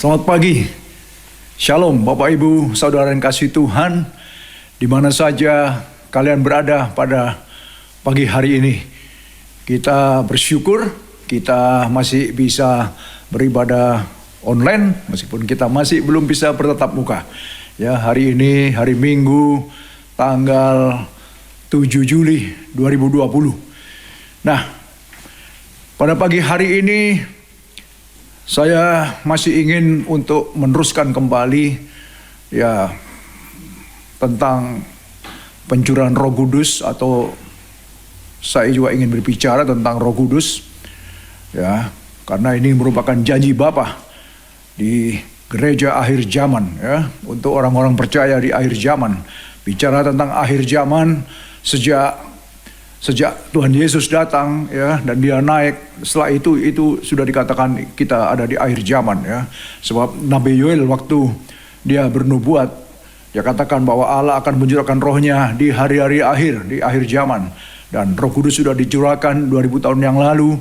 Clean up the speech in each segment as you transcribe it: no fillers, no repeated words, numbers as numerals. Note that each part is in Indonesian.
Selamat pagi, Shalom Bapak Ibu, Saudara yang kasih Tuhan, di mana saja kalian berada pada pagi hari ini. Kita bersyukur kita masih bisa beribadah online, meskipun kita masih belum bisa bertatap muka. Ya, hari ini hari Minggu tanggal 7 Juli 2020. Nah, pada pagi hari ini saya masih ingin untuk meneruskan kembali ya tentang pencurahan Roh Kudus, atau saya juga ingin berbicara tentang Roh Kudus ya, karena ini merupakan janji Bapa di gereja akhir zaman ya, untuk orang-orang percaya di akhir zaman. Bicara tentang akhir zaman sejak Tuhan Yesus datang ya, dan dia naik, setelah itu sudah dikatakan kita ada di akhir zaman ya. Sebab Nabi Yoel waktu dia bernubuat, dia katakan bahwa Allah akan mencurahkan rohnya di hari-hari akhir, di akhir zaman. Dan Roh Kudus sudah dicurahkan 2000 tahun yang lalu,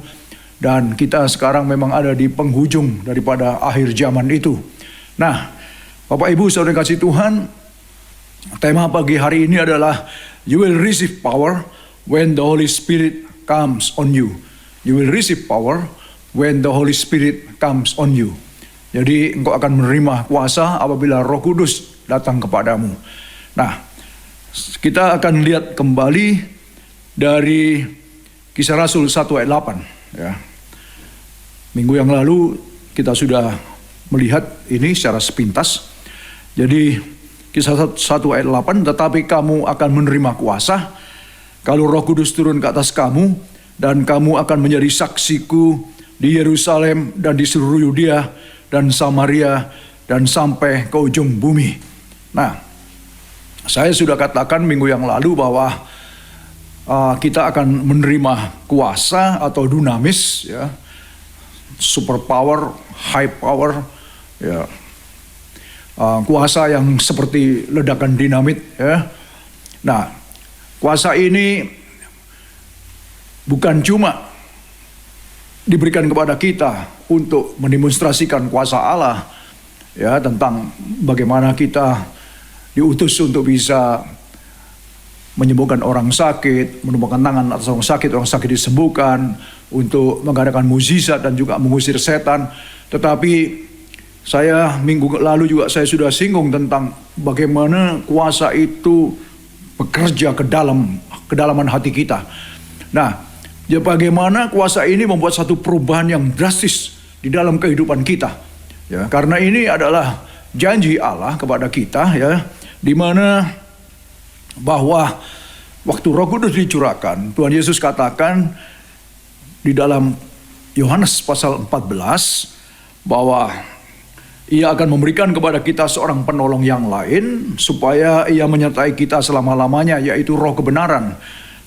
dan kita sekarang memang ada di penghujung daripada akhir zaman itu. Nah, Bapak Ibu Saudara kasih Tuhan, tema pagi hari ini adalah You will receive power when the Holy Spirit comes on you. You will receive power when the Holy Spirit comes on you. Jadi engkau akan menerima kuasa apabila Roh Kudus datang kepadamu. Nah, kita akan lihat kembali dari Kisah Rasul 1 ayat 8 ya. Minggu yang lalu kita sudah melihat ini secara sepintas. Jadi Kisah 1 ayat 8, tetapi kamu akan menerima kuasa kalau Roh Kudus turun ke atas kamu, dan kamu akan menjadi saksiku di Yerusalem dan di seluruh Yudea dan Samaria dan sampai ke ujung bumi. Nah, saya sudah katakan minggu yang lalu bahwa kita akan menerima kuasa atau dunamis ya, super power, high power ya, kuasa yang seperti ledakan dinamit ya. Nah, kuasa ini bukan cuma diberikan kepada kita untuk mendemonstrasikan kuasa Allah ya, tentang bagaimana kita diutus untuk bisa menyembuhkan orang sakit, menumbuhkan tangan atas orang sakit disembuhkan, untuk mengadakan mukjizat dan juga mengusir setan. Tetapi saya minggu lalu juga saya sudah singgung tentang bagaimana kuasa itu bekerja ke kedalaman hati kita. Nah, ya bagaimana kuasa ini membuat satu perubahan yang drastis di dalam kehidupan kita. Ya, karena ini adalah janji Allah kepada kita ya, di mana bahwa waktu Roh Kudus dicurahkan, Tuhan Yesus katakan di dalam Yohanes pasal 14 bahwa Ia akan memberikan kepada kita seorang penolong yang lain, supaya Ia menyertai kita selama-lamanya, yaitu Roh kebenaran.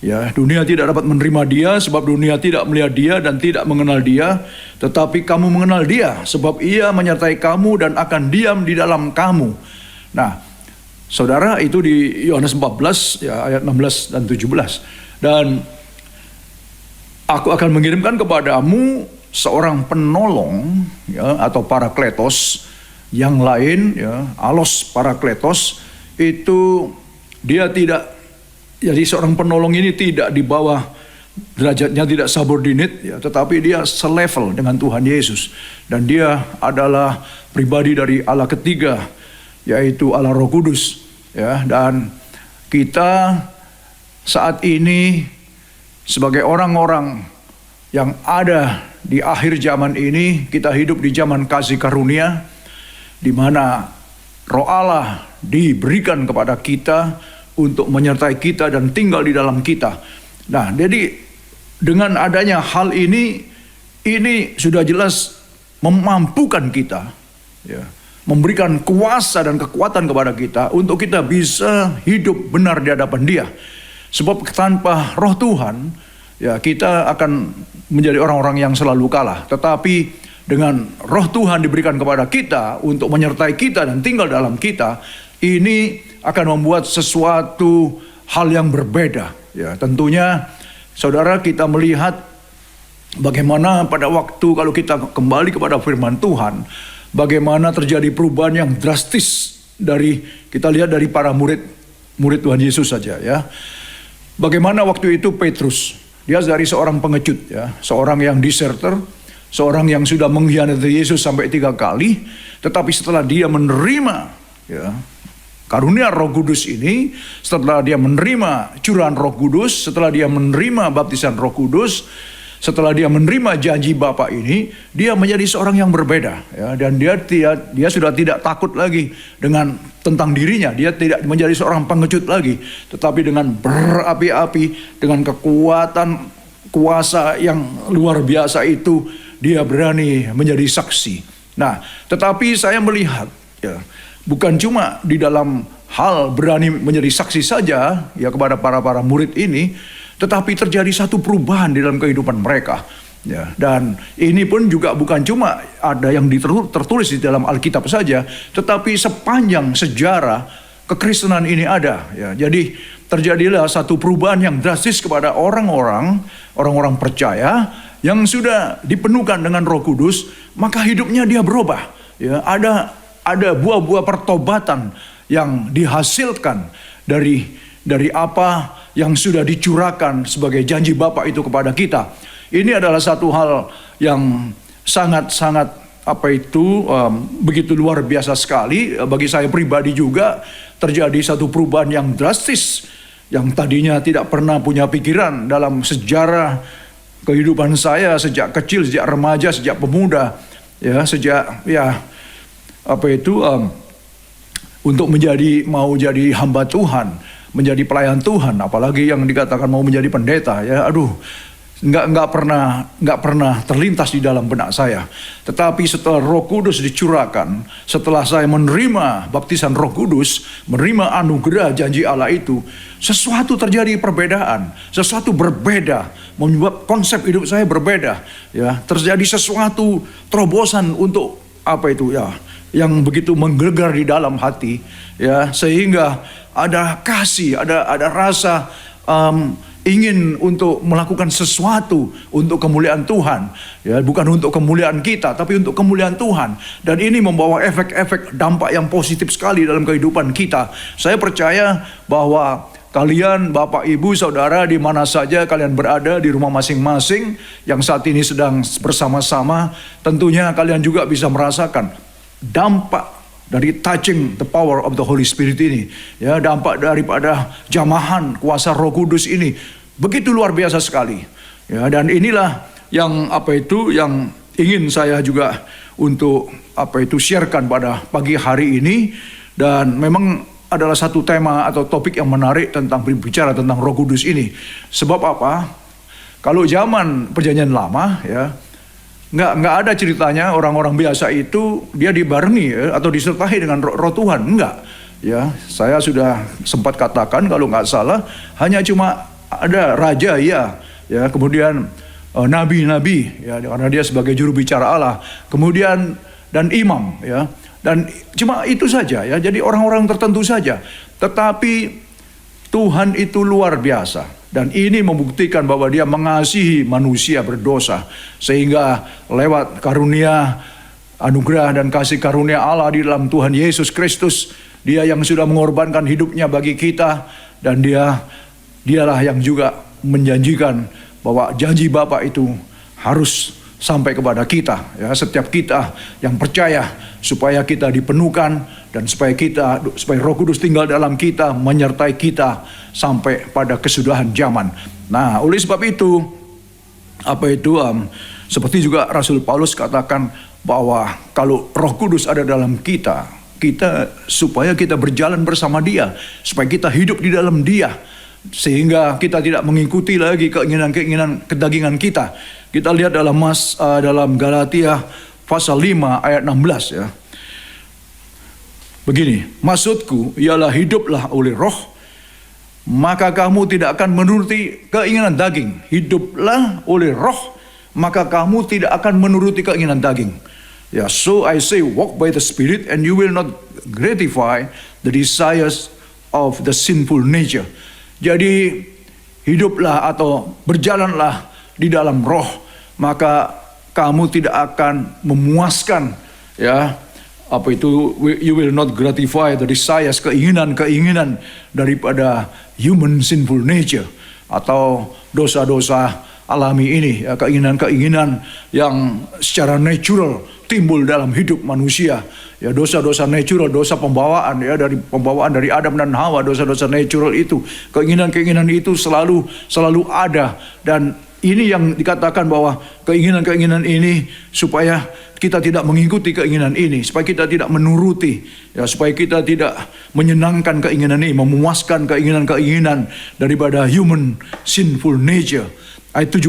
Ya, dunia tidak dapat menerima Dia, sebab dunia tidak melihat Dia dan tidak mengenal Dia. Tetapi kamu mengenal Dia, sebab Ia menyertai kamu dan akan diam di dalam kamu. Nah, saudara, itu di Yohanes 14 ya, ayat 16 dan 17. Dan aku akan mengirimkan kepadamu seorang penolong ya, atau parakletos yang lain ya, alos parakletos itu dia tidak, jadi seorang penolong ini tidak di bawah derajatnya, tidak subordinate ya, tetapi dia selevel dengan Tuhan Yesus, dan dia adalah pribadi dari Allah ketiga, yaitu Allah Roh Kudus ya. Dan kita saat ini sebagai orang-orang yang ada di akhir zaman ini, kita hidup di zaman kasih karunia, di mana Roh Allah diberikan kepada kita untuk menyertai kita dan tinggal di dalam kita. Nah, jadi dengan adanya hal ini sudah jelas memampukan kita, ya, memberikan kuasa dan kekuatan kepada kita untuk kita bisa hidup benar di hadapan Dia. Sebab tanpa Roh Tuhan, ya, kita akan menjadi orang-orang yang selalu kalah. Tetapi dengan Roh Tuhan diberikan kepada kita untuk menyertai kita dan tinggal dalam kita, ini akan membuat sesuatu hal yang berbeda. Ya, tentunya saudara, kita melihat bagaimana pada waktu kalau kita kembali kepada firman Tuhan, bagaimana terjadi perubahan yang drastis dari, kita lihat dari para murid Tuhan Yesus saja ya. Bagaimana waktu itu Petrus, dia dari seorang pengecut ya, seorang yang deserter, seorang yang sudah mengkhianati Yesus sampai 3 kali, tetapi setelah dia menerima ya karunia Roh Kudus ini, setelah dia menerima curahan Roh Kudus, setelah dia menerima baptisan Roh Kudus, setelah dia menerima janji Bapa ini, dia menjadi seorang yang berbeda ya, dan dia sudah tidak takut lagi dengan tentang dirinya, dia tidak menjadi seorang pengecut lagi, tetapi dengan berapi-api, dengan kekuatan kuasa yang luar biasa itu, dia berani menjadi saksi. Nah, tetapi saya melihat ya, bukan cuma di dalam hal berani menjadi saksi saja ya kepada para murid ini, tetapi terjadi satu perubahan di dalam kehidupan mereka. Ya, dan ini pun juga bukan cuma ada yang tertulis di dalam Alkitab saja, tetapi sepanjang sejarah kekristenan ini ada. Ya, jadi terjadilah satu perubahan yang drastis kepada orang-orang percaya yang sudah dipenuhkan dengan Roh Kudus, maka hidupnya dia berubah. Ya, ada buah-buah pertobatan yang dihasilkan dari apa yang sudah dicurahkan sebagai janji Bapa itu kepada kita. Ini adalah satu hal yang sangat-sangat begitu luar biasa sekali. Bagi saya pribadi juga terjadi satu perubahan yang drastis, yang tadinya tidak pernah punya pikiran dalam sejarah kehidupan saya sejak kecil, sejak remaja, sejak pemuda, ya sejak untuk mau jadi hamba Tuhan, menjadi pelayan Tuhan, apalagi yang dikatakan mau menjadi pendeta, ya nggak pernah terlintas di dalam benak saya. Tetapi setelah Roh Kudus dicurahkan, setelah saya menerima baptisan Roh Kudus, menerima anugerah janji Allah itu, sesuatu terjadi perbedaan, sesuatu berbeda, membuat konsep hidup saya berbeda. Ya, terjadi sesuatu terobosan untuk yang begitu menggelegar di dalam hati, ya, sehingga ada kasih, ada rasa ingin untuk melakukan sesuatu untuk kemuliaan Tuhan, ya, bukan untuk kemuliaan kita, tapi untuk kemuliaan Tuhan. Dan ini membawa efek-efek dampak yang positif sekali dalam kehidupan kita. Saya percaya bahwa kalian, Bapak, Ibu, Saudara, di mana saja kalian berada, di rumah masing-masing yang saat ini sedang bersama-sama, tentunya kalian juga bisa merasakan dampak dari touching the power of the Holy Spirit ini, ya, dampak daripada jamahan kuasa Roh Kudus ini begitu luar biasa sekali, ya. Dan inilah yang yang ingin saya juga untuk sharekan pada pagi hari ini. Dan memang adalah satu tema atau topik yang menarik tentang berbicara tentang Roh Kudus ini. Sebab apa? Kalau zaman Perjanjian Lama, ya, nggak ada ceritanya orang-orang biasa itu dia dibarengi, ya, atau disertai dengan roh Tuhan. Enggak. Ya, saya sudah sempat katakan kalau nggak salah hanya cuma ada raja, ya, kemudian nabi-nabi, ya, karena dia sebagai juru bicara Allah, kemudian dan imam, ya, dan cuma itu saja, ya. Jadi orang-orang tertentu saja. Tetapi Tuhan itu luar biasa. Dan ini membuktikan bahwa dia mengasihi manusia berdosa. Sehingga lewat karunia, anugerah dan kasih karunia Allah di dalam Tuhan Yesus Kristus, dia yang sudah mengorbankan hidupnya bagi kita. Dan dialah yang juga menjanjikan bahwa janji Bapa itu harus sampai kepada kita, ya, setiap kita yang percaya, supaya kita dipenuhkan dan supaya Roh Kudus tinggal dalam kita, menyertai kita sampai pada kesudahan zaman. Nah, oleh sebab itu seperti juga Rasul Paulus katakan bahwa kalau Roh Kudus ada dalam kita supaya kita berjalan bersama Dia, supaya kita hidup di dalam Dia, sehingga kita tidak mengikuti lagi keinginan-keinginan kedagingan kita. Kita lihat dalam Galatia pasal 5 ayat 16, ya. Begini, maksudku ialah hiduplah oleh Roh, maka kamu tidak akan menuruti keinginan daging. Hiduplah oleh Roh, maka kamu tidak akan menuruti keinginan daging. Ya, so I say walk by the Spirit and you will not gratify the desires of the sinful nature. Jadi hiduplah atau berjalanlah di dalam Roh, maka kamu tidak akan memuaskan Ya, apa itu, you will not gratify the desires, keinginan-keinginan daripada human sinful nature, atau dosa-dosa alami ini, ya, keinginan-keinginan yang secara natural timbul dalam hidup manusia. Ya, dosa-dosa natural, dosa pembawaan, ya, dari pembawaan dari Adam dan Hawa, dosa-dosa natural itu, keinginan-keinginan itu selalu ada. Dan ini yang dikatakan bahwa keinginan-keinginan ini supaya kita tidak mengikuti keinginan ini, supaya kita tidak menuruti, ya, supaya kita tidak menyenangkan keinginan ini, memuaskan keinginan-keinginan daripada human sinful nature. Ayat 17,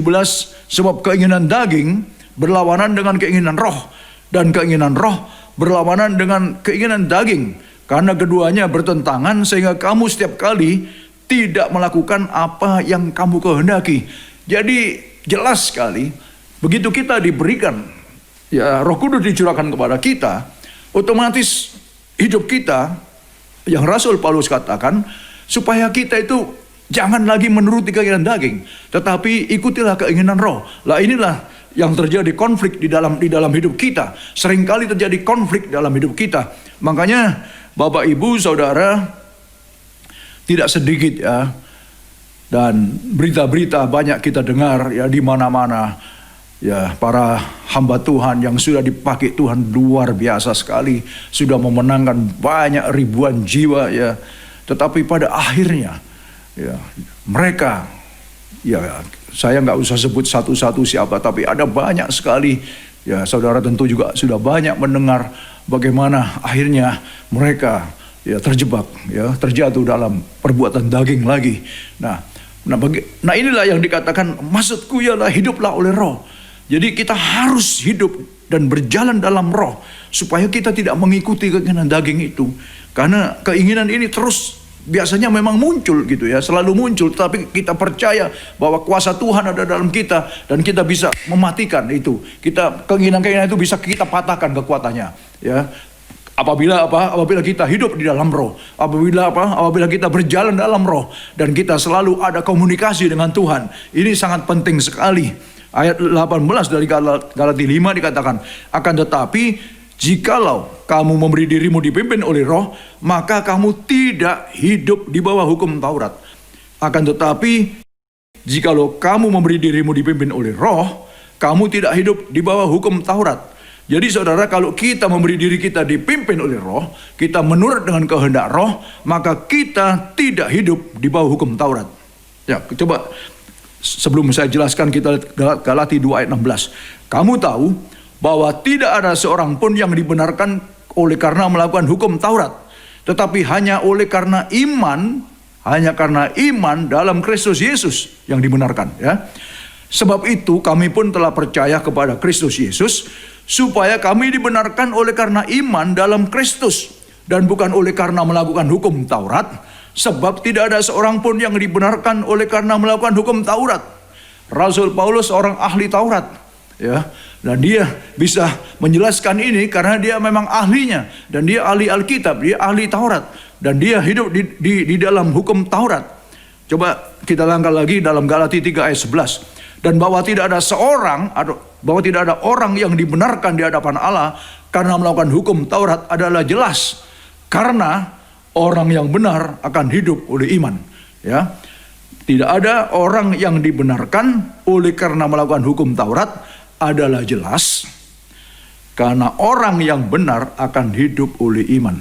sebab keinginan daging berlawanan dengan keinginan roh, dan keinginan roh berlawanan dengan keinginan daging, karena keduanya bertentangan sehingga kamu setiap kali tidak melakukan apa yang kamu kehendaki. Jadi jelas sekali, begitu kita diberikan, ya, Roh Kudus dicurahkan kepada kita, otomatis hidup kita, yang Rasul Paulus katakan, supaya kita itu jangan lagi menuruti keinginan daging, tetapi ikutilah keinginan roh. Lah inilah yang terjadi konflik di dalam hidup kita. Seringkali terjadi konflik dalam hidup kita. Makanya Bapak Ibu Saudara, tidak sedikit, ya, dan berita-berita banyak kita dengar, ya, di mana-mana, ya, para hamba Tuhan yang sudah dipakai Tuhan luar biasa sekali, sudah memenangkan banyak ribuan jiwa, ya, tetapi pada akhirnya, ya, mereka, ya, saya nggak usah sebut satu-satu siapa, tapi ada banyak sekali, ya, saudara tentu juga sudah banyak mendengar bagaimana akhirnya mereka, ya, terjebak, ya, terjatuh dalam perbuatan daging lagi. Nah inilah yang dikatakan, maksudku ialah hiduplah oleh roh. Jadi kita harus hidup dan berjalan dalam roh, supaya kita tidak mengikuti keinginan daging itu. Karena keinginan ini terus biasanya memang muncul gitu, ya, selalu muncul. Tapi kita percaya bahwa kuasa Tuhan ada dalam kita, dan kita bisa mematikan itu. Keinginan-keinginan itu bisa kita patahkan kekuatannya, ya. Apabila kita hidup di dalam roh, apabila kita berjalan dalam roh, dan kita selalu ada komunikasi dengan Tuhan. Ini sangat penting sekali. Ayat 18 dari Galatia 5 dikatakan, akan tetapi jikalau kamu memberi dirimu dipimpin oleh roh, maka kamu tidak hidup di bawah hukum Taurat. Akan tetapi jikalau kamu memberi dirimu dipimpin oleh roh, kamu tidak hidup di bawah hukum Taurat. Jadi saudara, kalau kita memberi diri kita dipimpin oleh roh, kita menurut dengan kehendak roh, maka kita tidak hidup di bawah hukum Taurat. Ya, coba sebelum saya jelaskan, kita Galatia 2 ayat 16. Kamu tahu bahwa tidak ada seorang pun yang dibenarkan oleh karena melakukan hukum Taurat, tetapi hanya oleh karena iman, dalam Kristus Yesus yang dibenarkan, ya. Sebab itu kami pun telah percaya kepada Kristus Yesus, supaya kami dibenarkan oleh karena iman dalam Kristus, dan bukan oleh karena melakukan hukum Taurat. Sebab tidak ada seorang pun yang dibenarkan oleh karena melakukan hukum Taurat. Rasul Paulus orang ahli Taurat, ya, dan dia bisa menjelaskan ini karena dia memang ahlinya, dan dia ahli Alkitab, dia ahli Taurat, dan dia hidup di dalam hukum Taurat. Coba kita langkah lagi dalam Galatia 3 ayat 11. Dan bahwa tidak ada orang yang dibenarkan di hadapan Allah karena melakukan hukum Taurat adalah jelas, karena orang yang benar akan hidup oleh iman, ya. Tidak ada orang yang dibenarkan oleh karena melakukan hukum Taurat adalah jelas, karena orang yang benar akan hidup oleh iman.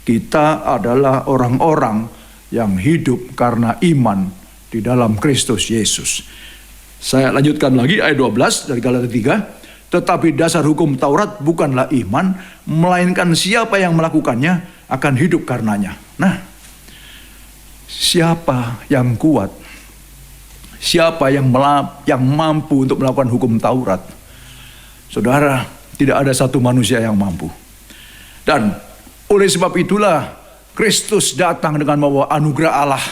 Kita adalah orang-orang yang hidup karena iman di dalam Kristus Yesus. Saya lanjutkan lagi ayat 12 dari Galatia 3. Tetapi dasar hukum Taurat bukanlah iman, melainkan siapa yang melakukannya akan hidup karenanya. Nah, siapa yang kuat? Siapa yang mampu untuk melakukan hukum Taurat? Saudara, tidak ada satu manusia yang mampu. Dan oleh sebab itulah Kristus datang dengan membawa anugerah Allah,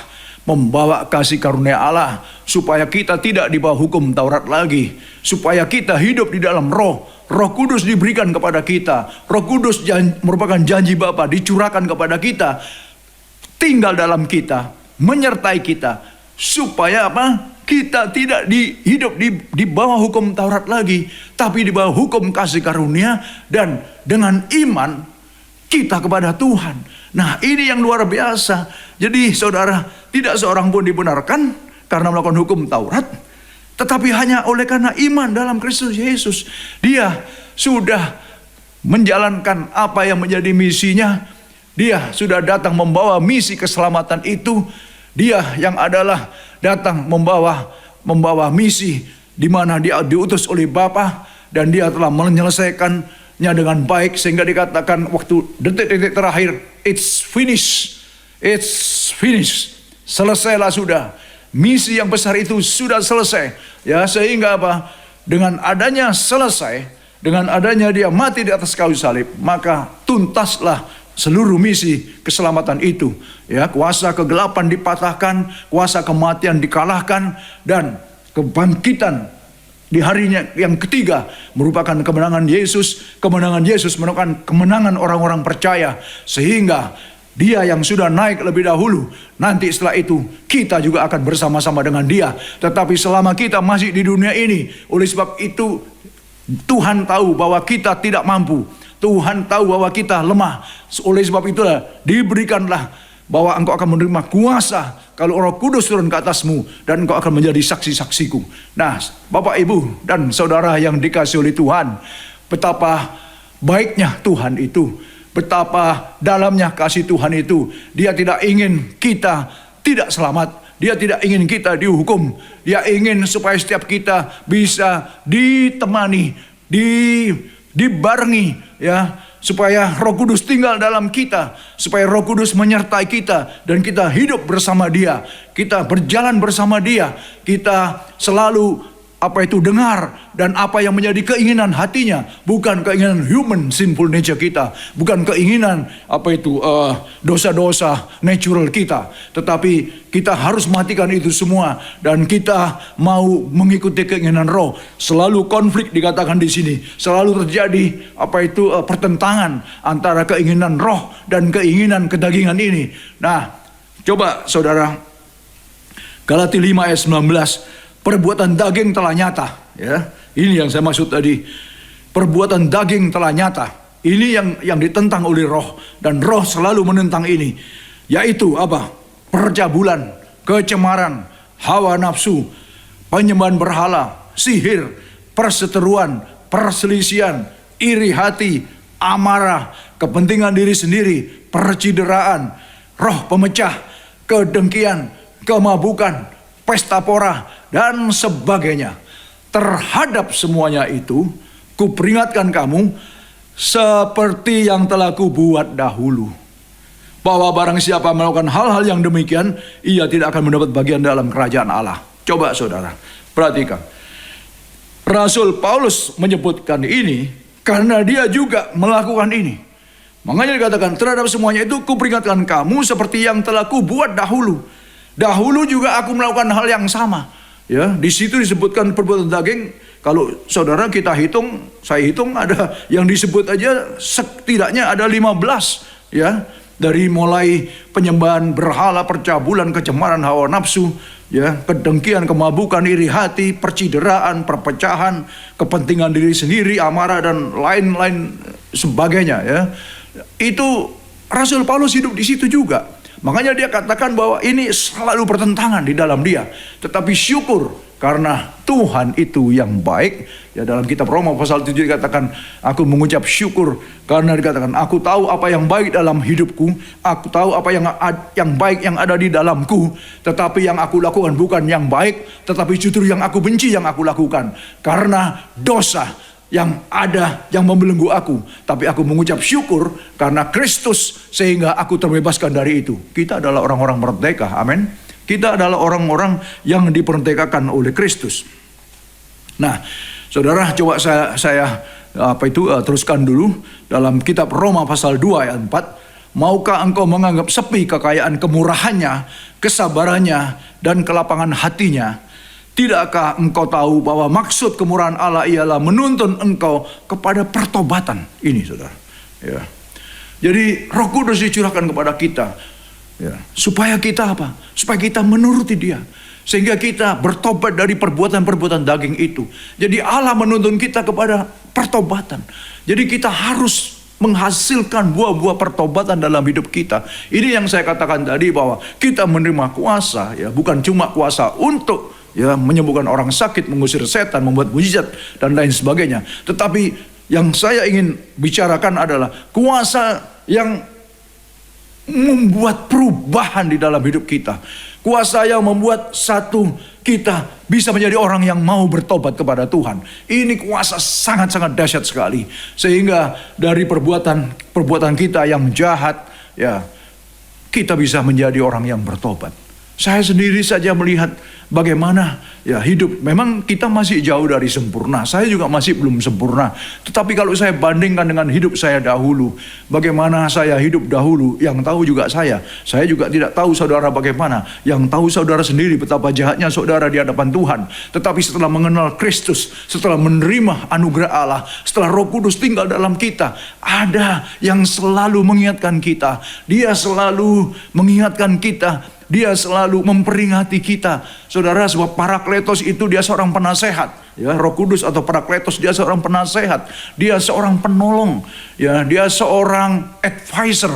membawa kasih karunia Allah, supaya kita tidak di bawah hukum Taurat lagi, supaya kita hidup di dalam roh. Roh Kudus diberikan kepada kita. Roh Kudus merupakan janji Bapa, dicurahkan kepada kita, tinggal dalam kita, menyertai kita, supaya apa? kita tidak hidup di bawah hukum Taurat lagi, tapi di bawah hukum kasih karunia, dan dengan iman kita kepada Tuhan. Nah, ini yang luar biasa. Jadi saudara, tidak seorang pun dibenarkan karena melakukan hukum Taurat, tetapi hanya oleh karena iman dalam Kristus Yesus. Dia sudah menjalankan apa yang menjadi misinya. Dia sudah datang membawa misi keselamatan itu. Dia yang adalah datang membawa misi di mana dia diutus oleh Bapa, dan dia telah menyelesaikannya dengan baik sehingga dikatakan waktu detik-detik terakhir, it's finished. It's finished. Selesailah sudah. Misi yang besar itu sudah selesai. Ya, sehingga apa? Dengan adanya selesai, dengan adanya dia mati di atas kayu salib, maka tuntaslah seluruh misi keselamatan itu. Ya, kuasa kegelapan dipatahkan, kuasa kematian dikalahkan, dan kebangkitan di harinya yang ketiga merupakan kemenangan Yesus. Kemenangan Yesus merupakan kemenangan orang-orang percaya, sehingga dia yang sudah naik lebih dahulu, nanti setelah itu kita juga akan bersama-sama dengan dia. Tetapi selama kita masih di dunia ini, oleh sebab itu Tuhan tahu bahwa kita tidak mampu. Tuhan tahu bahwa kita lemah. Oleh sebab itulah diberikanlah bahwa engkau akan menerima kuasa kalau Roh Kudus turun ke atasmu, dan engkau akan menjadi saksi-saksiku. Nah, Bapak, Ibu, dan saudara yang dikasihi oleh Tuhan, betapa baiknya Tuhan itu, betapa dalamnya kasih Tuhan itu. Dia tidak ingin kita tidak selamat. Dia tidak ingin kita dihukum. Dia ingin supaya setiap kita bisa ditemani, dibarengi, ya, supaya Roh Kudus tinggal dalam kita, supaya Roh Kudus menyertai kita, dan kita hidup bersama Dia, kita berjalan bersama Dia, kita selalu dengar, dan apa yang menjadi keinginan hatinya, bukan keinginan human sinful nature kita, bukan keinginan dosa-dosa natural kita, tetapi kita harus matikan itu semua, dan kita mau mengikuti keinginan Roh. Selalu konflik dikatakan di sini, selalu terjadi pertentangan antara keinginan Roh dan keinginan kedagingan ini. Nah, coba saudara, Galatia 5 ayat 19, perbuatan daging telah nyata, ya. Ini yang saya maksud tadi. Perbuatan daging telah nyata. Ini yang ditentang oleh Roh, dan Roh selalu menentang ini. Yaitu apa? Percabulan, kecemaran, hawa nafsu, penyembahan berhala, sihir, perseteruan, perselisihan, iri hati, amarah, kepentingan diri sendiri, percideraan, roh pemecah, kedengkian, kemabukan, pesta pora, dan sebagainya. Terhadap semuanya itu, kuperingatkan kamu seperti yang telah kubuat dahulu, bahwa barang siapa melakukan hal-hal yang demikian, ia tidak akan mendapat bagian dalam kerajaan Allah. Coba saudara, perhatikan. Rasul Paulus menyebutkan ini karena dia juga melakukan ini. Makanya dikatakan terhadap semuanya itu kuperingatkan kamu seperti yang telah kubuat dahulu. Dahulu juga aku melakukan hal yang sama. Ya, di situ disebutkan perbuatan daging. Kalau saudara kita hitung, saya hitung ada yang disebut aja setidaknya ada 15, ya. Dari mulai penyembahan berhala, percabulan, kecemaran, hawa nafsu, ya, kedengkian, kemabukan, iri hati, percideraan, perpecahan, kepentingan diri sendiri, amarah, dan lain-lain sebagainya, ya. Itu Rasul Paulus hidup di situ juga. Makanya dia katakan bahwa ini selalu pertentangan di dalam dia. Tetapi syukur karena Tuhan itu yang baik. Ya, dalam kitab Roma pasal 7 dikatakan, aku mengucap syukur karena dikatakan, aku tahu apa yang baik dalam hidupku, aku tahu apa yang baik yang ada di dalamku, tetapi yang aku lakukan bukan yang baik, tetapi justru yang aku benci yang aku lakukan. Karena dosa yang ada yang membelenggu aku, tapi aku mengucap syukur karena Kristus sehingga aku terbebaskan dari itu. Kita adalah orang-orang merdeka, amin. Kita adalah orang-orang yang diperdekakan oleh Kristus. Nah, saudara, coba saya teruskan dulu dalam kitab Roma pasal 2 ayat 4. Maukah engkau menganggap sepi kekayaan kemurahannya, kesabarannya, dan kelapangan hatinya? Tidakkah engkau tahu bahwa maksud kemurahan Allah ialah menuntun engkau kepada pertobatan? Ini saudara, ya. Jadi Roh Kudus dicurahkan kepada kita. Ya, supaya kita apa? Supaya kita menuruti Dia. Sehingga kita bertobat dari perbuatan-perbuatan daging itu. Jadi Allah menuntun kita kepada pertobatan. Jadi kita harus menghasilkan buah-buah pertobatan dalam hidup kita. Ini yang saya katakan tadi, bahwa kita menerima kuasa, ya, bukan cuma kuasa untuk ya menyembuhkan orang sakit, mengusir setan, membuat mujizat dan lain sebagainya. Tetapi yang saya ingin bicarakan adalah kuasa yang membuat perubahan di dalam hidup kita. Kuasa yang membuat kita bisa menjadi orang yang mau bertobat kepada Tuhan. Ini kuasa sangat-sangat dahsyat sekali. Sehingga dari perbuatan kita yang jahat, ya, kita bisa menjadi orang yang bertobat. Saya sendiri saja melihat bagaimana ya hidup. Memang kita masih jauh dari sempurna. Saya juga masih belum sempurna. Tetapi kalau saya bandingkan dengan hidup saya dahulu, bagaimana saya hidup dahulu, yang tahu juga saya. Saya juga tidak tahu saudara bagaimana. Yang tahu saudara sendiri betapa jahatnya saudara di hadapan Tuhan. Tetapi setelah mengenal Kristus, setelah menerima anugerah Allah, setelah Roh Kudus tinggal dalam kita, ada yang selalu mengingatkan kita. Dia selalu mengingatkan kita. Dia selalu memperingati kita. Saudara, sebab Parakletos itu dia seorang penasehat. Ya, Roh Kudus atau Parakletos dia seorang penasehat. Dia seorang penolong. Ya, dia seorang advisor.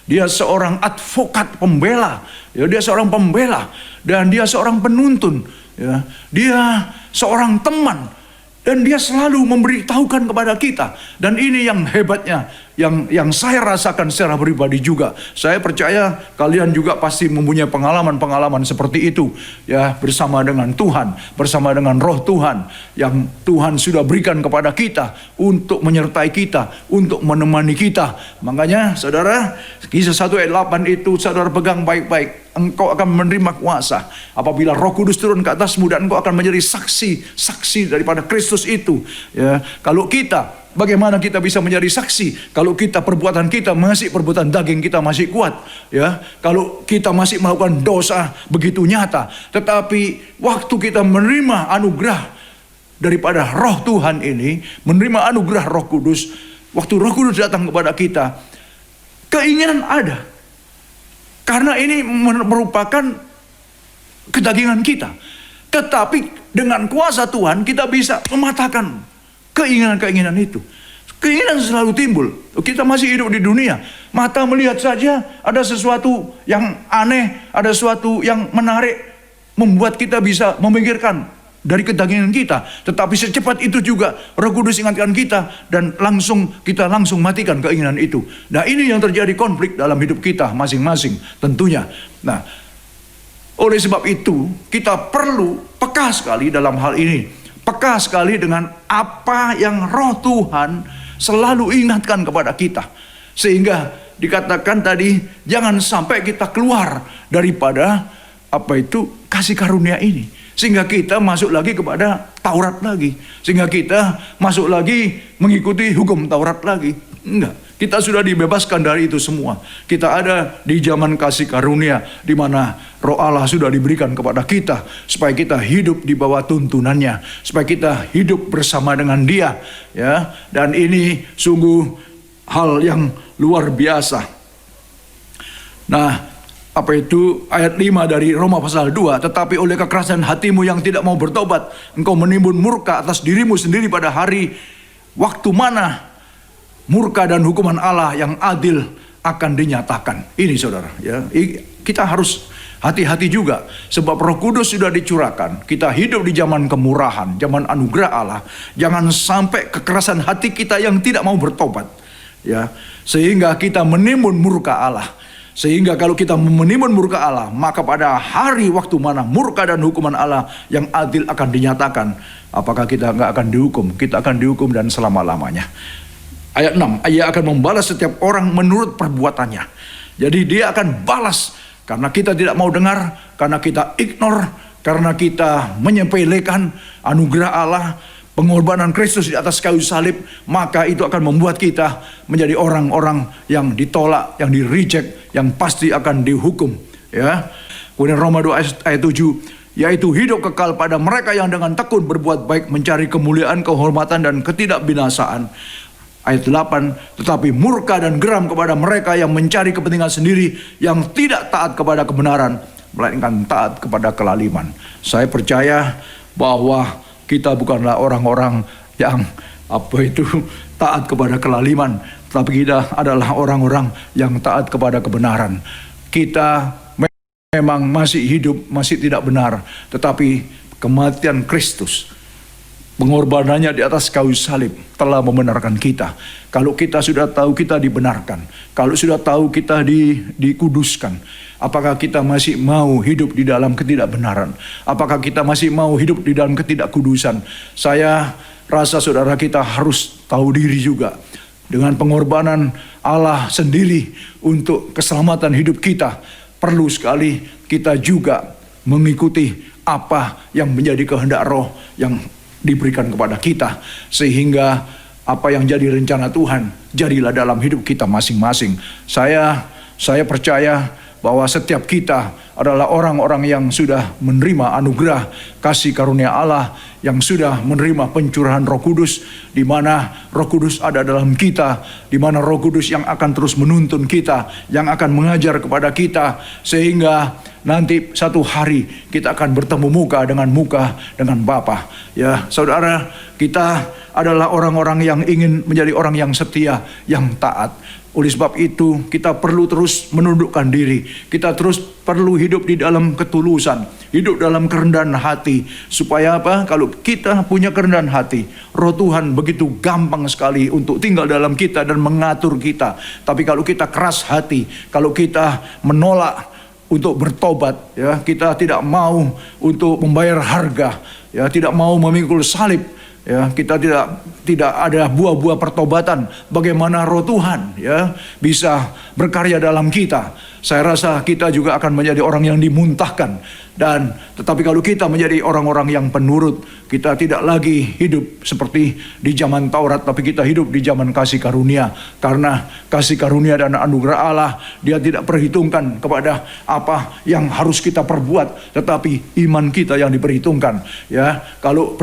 Dia seorang advokat pembela. Ya, dia seorang pembela dan dia seorang penuntun. Ya, dia seorang teman. Dan dia selalu memberitahukan kepada kita. Dan ini yang hebatnya, yang saya rasakan secara pribadi juga. Saya percaya kalian juga pasti mempunyai pengalaman-pengalaman seperti itu. Ya, bersama dengan Tuhan, bersama dengan Roh Tuhan. Yang Tuhan sudah berikan kepada kita untuk menyertai kita, untuk menemani kita. Makanya saudara, Kisah 1 ayat 8 itu saudara pegang baik-baik. Engkau akan menerima kuasa apabila Roh Kudus turun ke atasmu, dan engkau akan menjadi saksi daripada Kristus itu. Ya, kalau kita, bagaimana kita bisa menjadi saksi kalau kita perbuatan kita masih perbuatan daging kita masih kuat, ya. Kalau kita masih melakukan dosa begitu nyata, tetapi waktu kita menerima anugerah daripada Roh Tuhan ini, menerima anugerah Roh Kudus, waktu Roh Kudus datang kepada kita, keinginan ada. Karena ini merupakan kedagingan kita. Tetapi dengan kuasa Tuhan kita bisa mematahkan keinginan-keinginan itu. Keinginan selalu timbul. Kita masih hidup di dunia. Mata melihat saja ada sesuatu yang aneh, ada sesuatu yang menarik, membuat kita bisa memikirkan dari kedagingan kita. Tetapi secepat itu juga Roh Kudus ingatkan kita, dan kita langsung matikan keinginan itu. Nah, ini yang terjadi konflik dalam hidup kita masing-masing tentunya. Nah, oleh sebab itu kita perlu peka sekali dalam hal ini. Peka sekali dengan apa yang Roh Tuhan selalu ingatkan kepada kita. Sehingga dikatakan tadi, jangan sampai kita keluar daripada kasih karunia ini. Sehingga kita masuk lagi kepada Taurat lagi. Sehingga kita masuk lagi mengikuti hukum Taurat lagi. Enggak. Kita sudah dibebaskan dari itu semua. Kita ada di zaman kasih karunia, di mana Roh Allah sudah diberikan kepada kita, supaya kita hidup di bawah tuntunannya, supaya kita hidup bersama dengan Dia, ya. Dan ini sungguh hal yang luar biasa. Nah, ayat 5 dari Roma pasal 2, tetapi oleh kekerasan hatimu yang tidak mau bertobat, engkau menimbun murka atas dirimu sendiri pada hari waktu mana murka dan hukuman Allah yang adil akan dinyatakan. Ini saudara, ya, kita harus hati-hati juga, sebab Roh Kudus sudah dicurahkan. Kita hidup di zaman kemurahan, zaman anugerah Allah. Jangan sampai kekerasan hati kita yang tidak mau bertobat, ya, sehingga kita menimbun murka Allah. Sehingga kalau kita menimbun murka Allah, maka pada hari waktu mana murka dan hukuman Allah yang adil akan dinyatakan, apakah kita nggak akan dihukum? Kita akan dihukum dan selama-lamanya. Ayat 6, Ia akan membalas setiap orang menurut perbuatannya. Jadi Dia akan balas karena kita tidak mau dengar, karena kita ignore, karena kita menyepelekan anugerah Allah, pengorbanan Kristus di atas kayu salib, maka itu akan membuat kita menjadi orang-orang yang ditolak, yang di-reject, yang pasti akan dihukum, ya. Kemudian Roma 2 ayat 7, yaitu hidup kekal pada mereka yang dengan tekun berbuat baik, mencari kemuliaan, kehormatan dan ketidakbinasaan. Ayat 8, tetapi murka dan geram kepada mereka yang mencari kepentingan sendiri, yang tidak taat kepada kebenaran, melainkan taat kepada kelaliman. Saya percaya bahwa kita bukanlah orang-orang yang taat kepada kelaliman, tapi kita adalah orang-orang yang taat kepada kebenaran. Kita memang masih hidup, masih tidak benar, tetapi kematian Kristus, pengorbanannya di atas kayu salib telah membenarkan kita. Kalau kita sudah tahu kita dibenarkan, kalau sudah tahu kita dikuduskan, apakah kita masih mau hidup di dalam ketidakbenaran? Apakah kita masih mau hidup di dalam ketidakkudusan? Saya rasa saudara kita harus tahu diri juga. Dengan pengorbanan Allah sendiri untuk keselamatan hidup kita, perlu sekali kita juga mengikuti apa yang menjadi kehendak Roh yang diberikan kepada kita, sehingga apa yang jadi rencana Tuhan jadilah dalam hidup kita masing-masing. Saya percaya bahwa setiap kita adalah orang-orang yang sudah menerima anugerah kasih karunia Allah, yang sudah menerima pencurahan Roh Kudus, di mana Roh Kudus ada dalam kita, di mana Roh Kudus yang akan terus menuntun kita, yang akan mengajar kepada kita, sehingga nanti satu hari kita akan bertemu muka dengan Bapa. Ya, saudara, kita adalah orang-orang yang ingin menjadi orang yang setia, yang taat. Oleh sebab itu kita perlu terus menundukkan diri. Kita terus perlu hidup di dalam ketulusan, hidup dalam kerendahan hati. Supaya apa? Kalau kita punya kerendahan hati, Roh Tuhan begitu gampang sekali untuk tinggal dalam kita dan mengatur kita. Tapi kalau kita keras hati, kalau kita menolak untuk bertobat, ya, kita tidak mau untuk membayar harga, ya, tidak mau memikul salib, ya, kita tidak ada buah-buah pertobatan. Bagaimana Roh Tuhan, ya, bisa berkarya dalam kita? Saya rasa kita juga akan menjadi orang yang dimuntahkan. Dan tetapi kalau kita menjadi orang-orang yang penurut, kita tidak lagi hidup seperti di zaman Taurat, tapi kita hidup di zaman kasih karunia. Karena kasih karunia dan anugerah Allah, Dia tidak perhitungkan kepada apa yang harus kita perbuat, tetapi iman kita yang diperhitungkan. Ya, kalau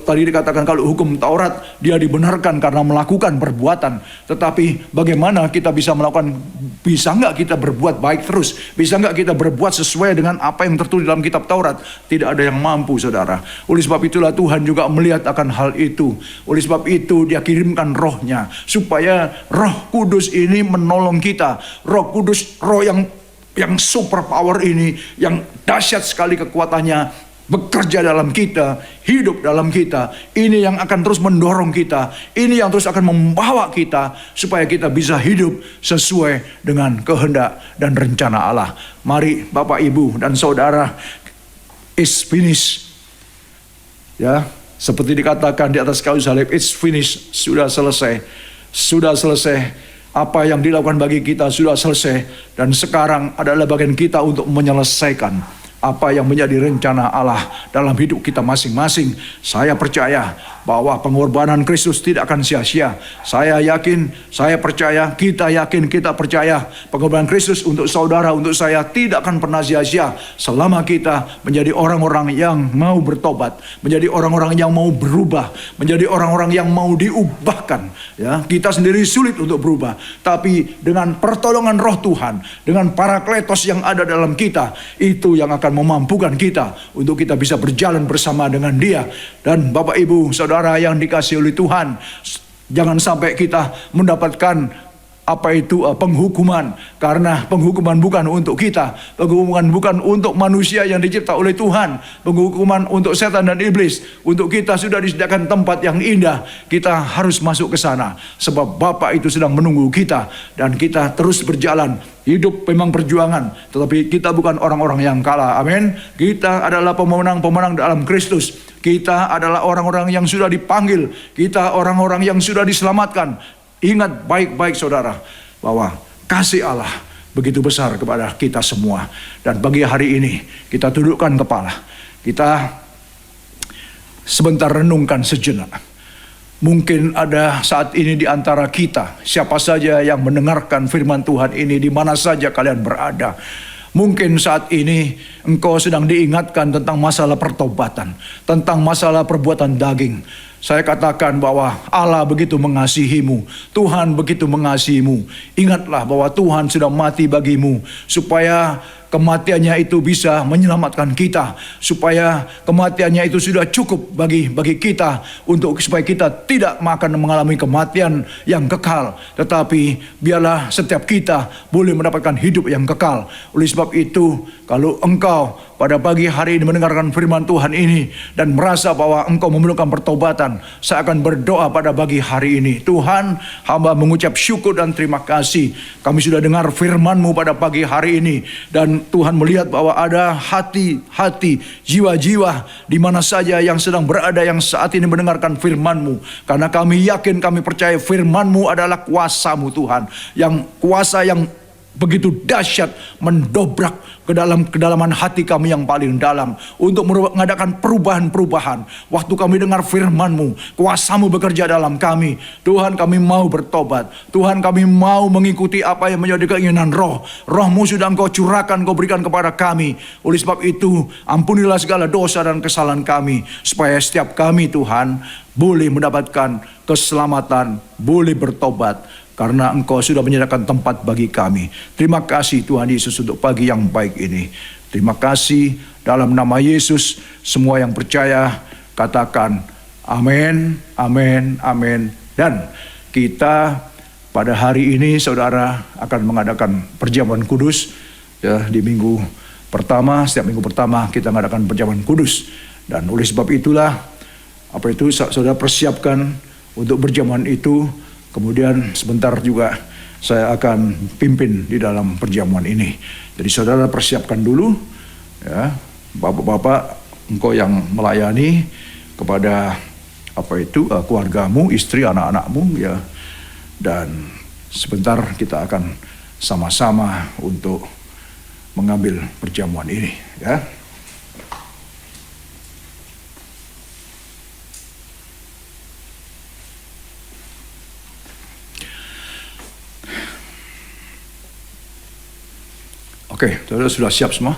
tadi dikatakan kalau hukum Taurat dia dibenarkan karena melakukan perbuatan, tetapi bagaimana kita bisa melakukan? Bisa nggak kita berbuat baik terus? Bisa nggak kita berbuat sesuai dengan apa yang tertulis dalam kitab Taurat? Tidak ada yang mampu, saudara. Oleh sebab itulah Tuhan juga melihat akan hal itu. Oleh sebab itu Dia kirimkan Roh-Nya, supaya Roh Kudus ini menolong kita. Roh Kudus, Roh yang super power ini, yang dahsyat sekali kekuatannya, bekerja dalam kita, hidup dalam kita. Ini yang akan terus mendorong kita. Ini yang terus akan membawa kita supaya kita bisa hidup sesuai dengan kehendak dan rencana Allah. Mari Bapak, Ibu, dan Saudara, it's finished. Ya, seperti dikatakan di atas kayu salib, it's finished, sudah selesai. Sudah selesai. Apa yang dilakukan bagi kita sudah selesai. Dan sekarang adalah bagian kita untuk menyelesaikan apa yang menjadi rencana Allah dalam hidup kita masing-masing. Saya percaya bahwa pengorbanan Kristus tidak akan sia-sia. Saya yakin, saya percaya, kita yakin, kita percaya pengorbanan Kristus untuk saudara, untuk saya tidak akan pernah sia-sia selama kita menjadi orang-orang yang mau bertobat, menjadi orang-orang yang mau berubah, menjadi orang-orang yang mau diubahkan. Ya, kita sendiri sulit untuk berubah, tapi dengan pertolongan Roh Tuhan, dengan Parakletos yang ada dalam kita, itu yang akan memampukan kita untuk kita bisa berjalan bersama dengan Dia. Dan Bapak, Ibu, Saudara yang dikasihi oleh Tuhan, jangan sampai kita mendapatkan penghukuman, karena penghukuman bukan untuk kita, penghukuman bukan untuk manusia yang dicipta oleh Tuhan, penghukuman untuk setan dan iblis. Untuk kita sudah disediakan tempat yang indah, kita harus masuk ke sana, sebab Bapa itu sedang menunggu kita, dan kita terus berjalan. Hidup memang perjuangan, tetapi kita bukan orang-orang yang kalah. Amin. Kita adalah pemenang-pemenang dalam Kristus. Kita adalah orang-orang yang sudah dipanggil. Kita orang-orang yang sudah diselamatkan. Ingat baik-baik, saudara, bahwa kasih Allah begitu besar kepada kita semua. Dan bagi hari ini kita tundukkan kepala, kita sebentar renungkan sejenak. Mungkin ada saat ini di antara kita, siapa saja yang mendengarkan firman Tuhan ini, di mana saja kalian berada. Mungkin saat ini engkau sedang diingatkan tentang masalah pertobatan, tentang masalah perbuatan daging. Saya katakan bahwa Allah begitu mengasihimu, Tuhan begitu mengasihimu. Ingatlah bahwa Tuhan sudah mati bagimu, supaya kematiannya itu bisa menyelamatkan kita, supaya kematiannya itu sudah cukup bagi kita, untuk supaya kita tidak akan mengalami kematian yang kekal, tetapi biarlah setiap kita boleh mendapatkan hidup yang kekal. Oleh sebab itu, kalau engkau pada pagi hari ini mendengarkan firman Tuhan ini dan merasa bahwa engkau memerlukan pertobatan, saya akan berdoa pada pagi hari ini. Tuhan, hamba mengucap syukur dan terima kasih. Kami sudah dengar firman-Mu pada pagi hari ini, dan Tuhan melihat bahwa ada hati-hati, jiwa-jiwa di mana saja yang sedang berada, yang saat ini mendengarkan firman-Mu. Karena kami yakin, kami percaya firman-Mu adalah kuasa-Mu Tuhan, yang kuasa yang begitu dahsyat, mendobrak ke dalam kedalaman hati kami yang paling dalam, untuk mengadakan perubahan-perubahan. Waktu kami dengar firman-Mu, kuasa-Mu bekerja dalam kami. Tuhan, kami mau bertobat. Tuhan, kami mau mengikuti apa yang menjadi keinginan Roh. Roh-Mu sudah Engkau curahkan, Engkau berikan kepada kami. Oleh sebab itu, ampunilah segala dosa dan kesalahan kami, supaya setiap kami, Tuhan, boleh mendapatkan keselamatan, boleh bertobat, karena Engkau sudah menyediakan tempat bagi kami. Terima kasih Tuhan Yesus untuk pagi yang baik ini. Terima kasih, dalam nama Yesus. Semua yang percaya katakan amin, amin, amin. Dan kita pada hari ini, saudara, akan mengadakan perjamuan kudus. Ya, di minggu pertama, setiap minggu pertama kita mengadakan perjamuan kudus. Dan oleh sebab itulah, saudara persiapkan untuk perjamuan itu. Kemudian sebentar juga saya akan pimpin di dalam perjamuan ini. Jadi saudara persiapkan dulu, ya, bapak-bapak, engkau yang melayani kepada keluargamu, istri, anak-anakmu, ya. Dan sebentar kita akan sama-sama untuk mengambil perjamuan ini, ya. Oke, saudara sudah siap semua?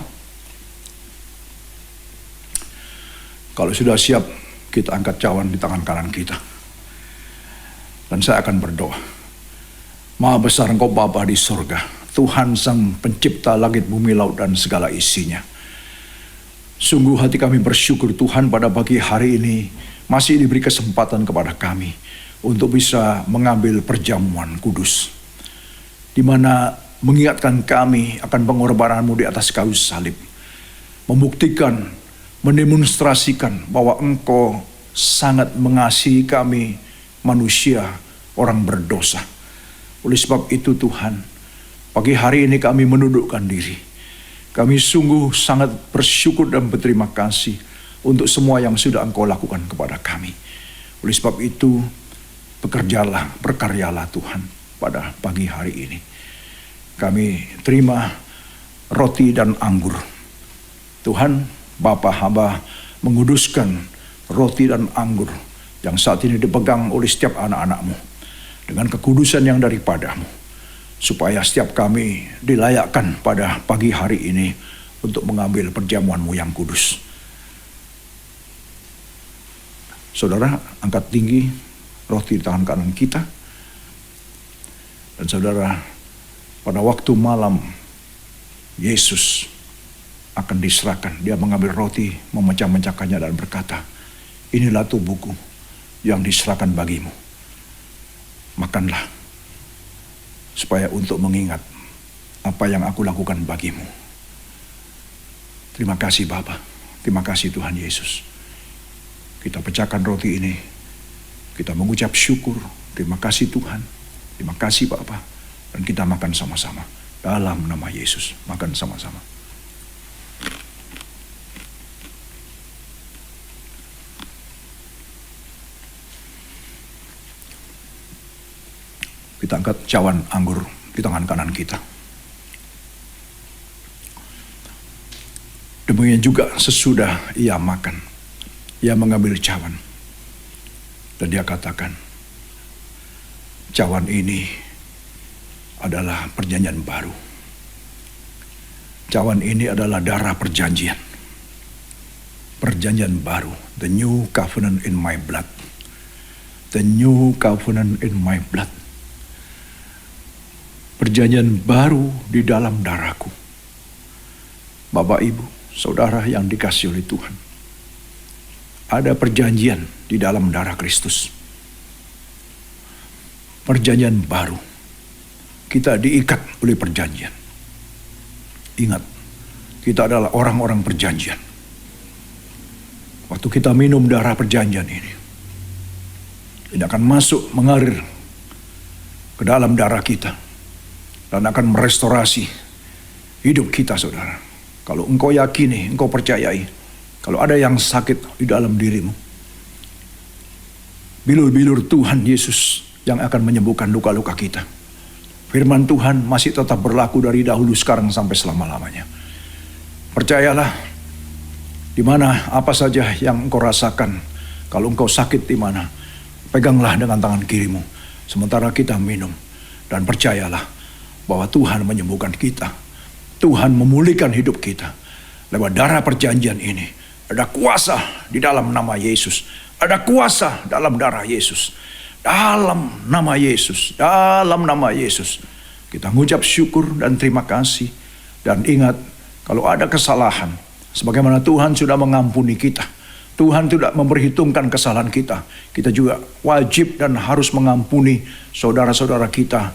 Kalau sudah siap, kita angkat cawan di tangan kanan kita. Dan saya akan berdoa. Maha besar Engkau Bapa di surga, Tuhan Sang Pencipta langit, bumi, laut, dan segala isinya. Sungguh hati kami bersyukur Tuhan, pada pagi hari ini masih diberi kesempatan kepada kami untuk bisa mengambil perjamuan kudus, di mana mengingatkan kami akan pengorbanan-Mu di atas kayu salib. Membuktikan, mendemonstrasikan bahwa Engkau sangat mengasihi kami, manusia, orang berdosa. Oleh sebab itu Tuhan, pagi hari ini kami menundukkan diri. Kami sungguh sangat bersyukur dan berterima kasih untuk semua yang sudah Engkau lakukan kepada kami. Oleh sebab itu, berkaryalah Tuhan pada pagi hari ini. Kami terima roti dan anggur. Tuhan, Bapa, hamba menguduskan roti dan anggur yang saat ini dipegang oleh setiap anak-anak-Mu dengan kekudusan yang daripada-Mu, supaya setiap kami dilayakkan pada pagi hari ini untuk mengambil perjamuan-Mu yang kudus. Saudara, angkat tinggi roti di tangan kanan kita. Dan saudara, pada waktu malam Yesus akan diserahkan, Dia mengambil roti, memecah-mecahkannya dan berkata, inilah tubuhku yang diserahkan bagimu. Makanlah, supaya untuk mengingat apa yang aku lakukan bagimu. Terima kasih Bapa, terima kasih Tuhan Yesus. Kita pecahkan roti ini, kita mengucap syukur, terima kasih Tuhan, terima kasih Bapa. Dan kita makan sama-sama dalam nama Yesus. Makan sama-sama. Kita angkat cawan anggur di tangan kanan kita. Demikian juga sesudah ia makan, ia mengambil cawan. Dan dia katakan, cawan ini adalah perjanjian baru. Cawan ini adalah darah perjanjian. Perjanjian baru. The new covenant in my blood. The new covenant in my blood. Perjanjian baru di dalam darahku. Bapak, Ibu, Saudara yang dikasihi oleh Tuhan. Ada perjanjian di dalam darah Kristus. Perjanjian baru. Kita diikat oleh perjanjian. Ingat, kita adalah orang-orang perjanjian. Waktu kita minum darah perjanjian ini akan masuk mengalir ke dalam darah kita dan akan merestorasi hidup kita, saudara. Kalau engkau yakini, engkau percayai, kalau ada yang sakit di dalam dirimu, bilur-bilur Tuhan Yesus yang akan menyembuhkan luka-luka kita. Firman Tuhan masih tetap berlaku dari dahulu, sekarang, sampai selama-lamanya. Percayalah, di mana apa saja yang engkau rasakan, kalau engkau sakit di mana, peganglah dengan tangan kirimu sementara kita minum, dan percayalah bahwa Tuhan menyembuhkan kita. Tuhan memulihkan hidup kita lewat darah perjanjian ini. Ada kuasa di dalam nama Yesus. Ada kuasa dalam darah Yesus. Dalam nama Yesus. Dalam nama Yesus. Kita mengucap syukur dan terima kasih. Dan ingat, kalau ada kesalahan, sebagaimana Tuhan sudah mengampuni kita, Tuhan tidak memperhitungkan kesalahan kita. Kita juga wajib dan harus mengampuni saudara-saudara kita,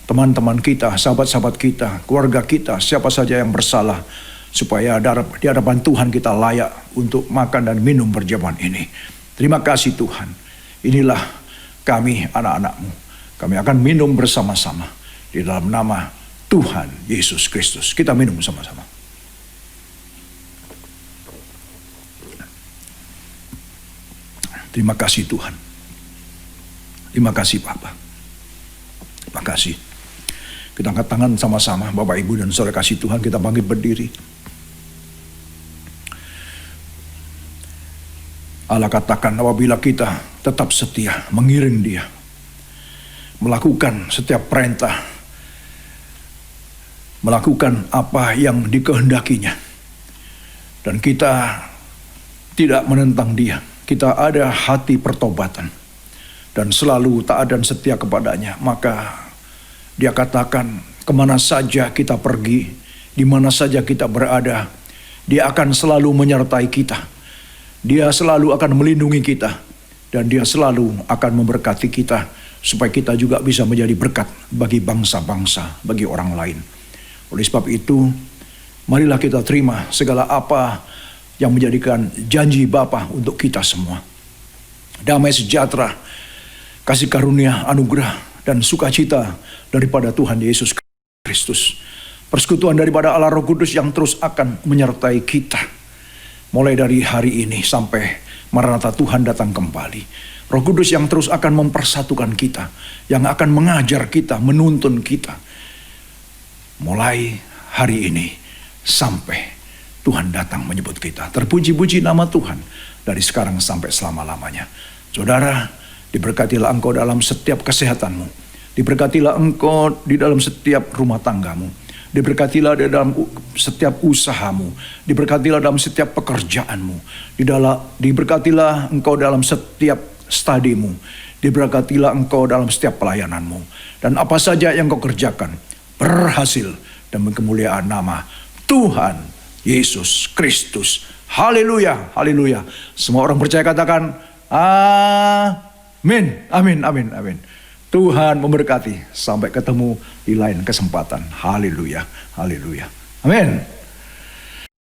teman-teman kita, sahabat-sahabat kita, keluarga kita, siapa saja yang bersalah, supaya di hadapan Tuhan kita layak untuk makan dan minum perjamuan ini. Terima kasih Tuhan. Inilah kami, anak-anak-Mu. Kami akan minum bersama-sama di dalam nama Tuhan Yesus Kristus. Kita minum sama-sama. Terima kasih Tuhan. Terima kasih Bapa. Terima kasih. Kita angkat tangan sama-sama, Bapak, Ibu, dan Saudara kasih Tuhan. Kita bangkit berdiri. Allah katakan, apabila kita tetap setia, mengiring Dia, melakukan setiap perintah, melakukan apa yang dikehendakinya, dan kita tidak menentang Dia, kita ada hati pertobatan dan selalu taat dan setia kepadanya, maka Dia katakan, kemana saja kita pergi, di mana saja kita berada, Dia akan selalu menyertai kita. Dia selalu akan melindungi kita, dan Dia selalu akan memberkati kita, supaya kita juga bisa menjadi berkat bagi bangsa-bangsa, bagi orang lain. Oleh sebab itu, marilah kita terima segala apa yang menjadikan janji Bapa untuk kita semua. Damai sejahtera, kasih karunia, anugerah, dan sukacita daripada Tuhan Yesus Kristus. Persekutuan daripada Allah Roh Kudus yang terus akan menyertai kita. Mulai dari hari ini sampai Maranatha Tuhan datang kembali. Roh Kudus yang terus akan mempersatukan kita. Yang akan mengajar kita, menuntun kita. Mulai hari ini sampai Tuhan datang menyebut kita. Terpuji-puji nama Tuhan dari sekarang sampai selama-lamanya. Saudara, diberkatilah engkau dalam setiap kesehatanmu. Diberkatilah engkau di dalam setiap rumah tanggamu. Diberkatilah di dalam setiap usahamu. Diberkatilah dalam setiap pekerjaanmu. Diberkatilah engkau dalam setiap studimu. Diberkatilah engkau dalam setiap pelayananmu. Dan apa saja yang kau kerjakan berhasil dan kemuliaan nama Tuhan Yesus Kristus. Haleluya, haleluya. Semua orang percaya katakan amin, amin, amin, amin. Tuhan memberkati. Sampai ketemu di lain kesempatan. Haleluya, haleluya. Amin.